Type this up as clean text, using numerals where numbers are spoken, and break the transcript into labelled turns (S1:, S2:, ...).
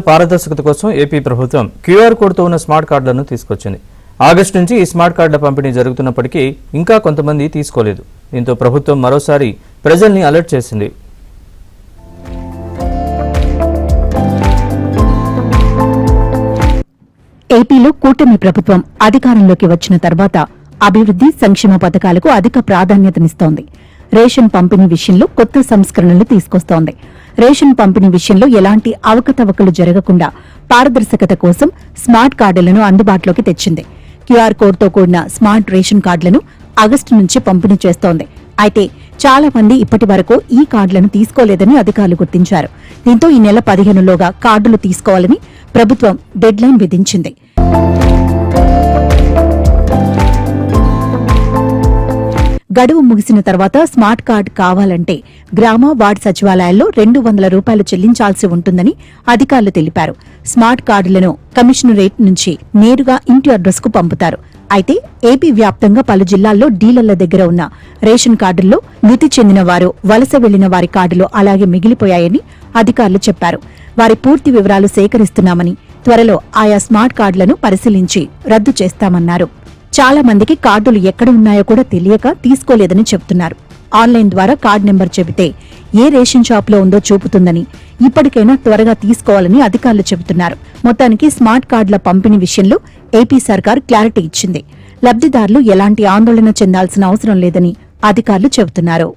S1: పారదర్శకత కోసం ఏపీ ప్రభుత్వం క్యూఆర్ కోడ్తో ఉన్న స్మార్ట్ కార్డులను తీసుకొచ్చింది. ఆగస్టు నుంచి ఈ స్మార్ట్ కార్డుల పంపిణీ జరుగుతున్నప్పటికీ ఇంకా కొంతమంది తీసుకోలేదు. దీంతో ప్రభుత్వం మరోసారి ప్రజల్ని అలర్ట్ చేసింది.
S2: ఏపీలో కూటమి ప్రభుత్వం అధికారంలోకి వచ్చిన తర్వాత అభివృద్ది సంక్షేమ పథకాలకు అధిక ప్రాధాన్యతనిస్తోంది. రేషన్ పంపిణీ విషయంలో కొత్త సంస్కరణలు తీసుకొస్తోంది. రేషన్ పంపిణీ విషయంలో ఎలాంటి అవకతవకలు జరగకుండా పారదర్శకత కోసం స్మార్ట్ కార్డులను అందుబాటులోకి తెచ్చింది. క్యూఆర్ కోడ్తో కూడిన స్మార్ట్ రేషన్ కార్డులను ఆగస్టు నుంచి పంపిణీ చేస్తోంది. అయితే చాలా మంది ఇప్పటి వరకు ఈ కార్డులను తీసుకోలేదని అధికారులు గుర్తించారు. దీంతో ఈ నెల 15లోగా కార్డులు తీసుకోవాలని ప్రభుత్వం డెడ్లైన్ విధించింది. గడువు ముగిసిన తర్వాత స్మార్ట్ కార్డు కావాలంటే గ్రామ వార్డు సచివాలయాల్లో 200 రూపాయలు చెల్లించాల్సి ఉంటుందని అధికారులు తెలిపారు. స్మార్ట్ కార్డులను కమిషనరేట్ నుంచి నేరుగా ఇంటి అడ్రస్ కు పంపుతారు. అయితే ఏపీ వ్యాప్తంగా పలు జిల్లాల్లో డీలర్ల దగ్గర ఉన్న రేషన్ కార్డుల్లో మృతి చెందిన వారు, వలస వెళ్లిన వారి కార్డులు అలాగే మిగిలిపోయాయని అధికారులు చెప్పారు. వారి పూర్తి వివరాలు సేకరిస్తున్నామని, త్వరలో ఆయా స్మార్ట్ కార్డులను పరిశీలించి రద్దు చేస్తామన్నారు. చాలా మందికి కార్డులు ఎక్కడ ఉన్నాయో కూడా తెలియక తీసుకోలేదని చెబుతున్నారు. ఆన్లైన్ ద్వారా కార్డు నెంబర్ చెబితే ఏ రేషన్ షాప్ లో ఉందో చూపుతుందని, ఇప్పటికైనా త్వరగా తీసుకోవాలని అధికారులు చెబుతున్నారు. మొత్తానికి స్మార్ట్ కార్డుల పంపిణీ విషయంలో ఏపీ సర్కార్ క్లారిటీ ఇచ్చింది. లబ్దిదారులు ఎలాంటి ఆందోళన చెందాల్సిన అవసరం లేదని అధికారులు చెబుతున్నారు.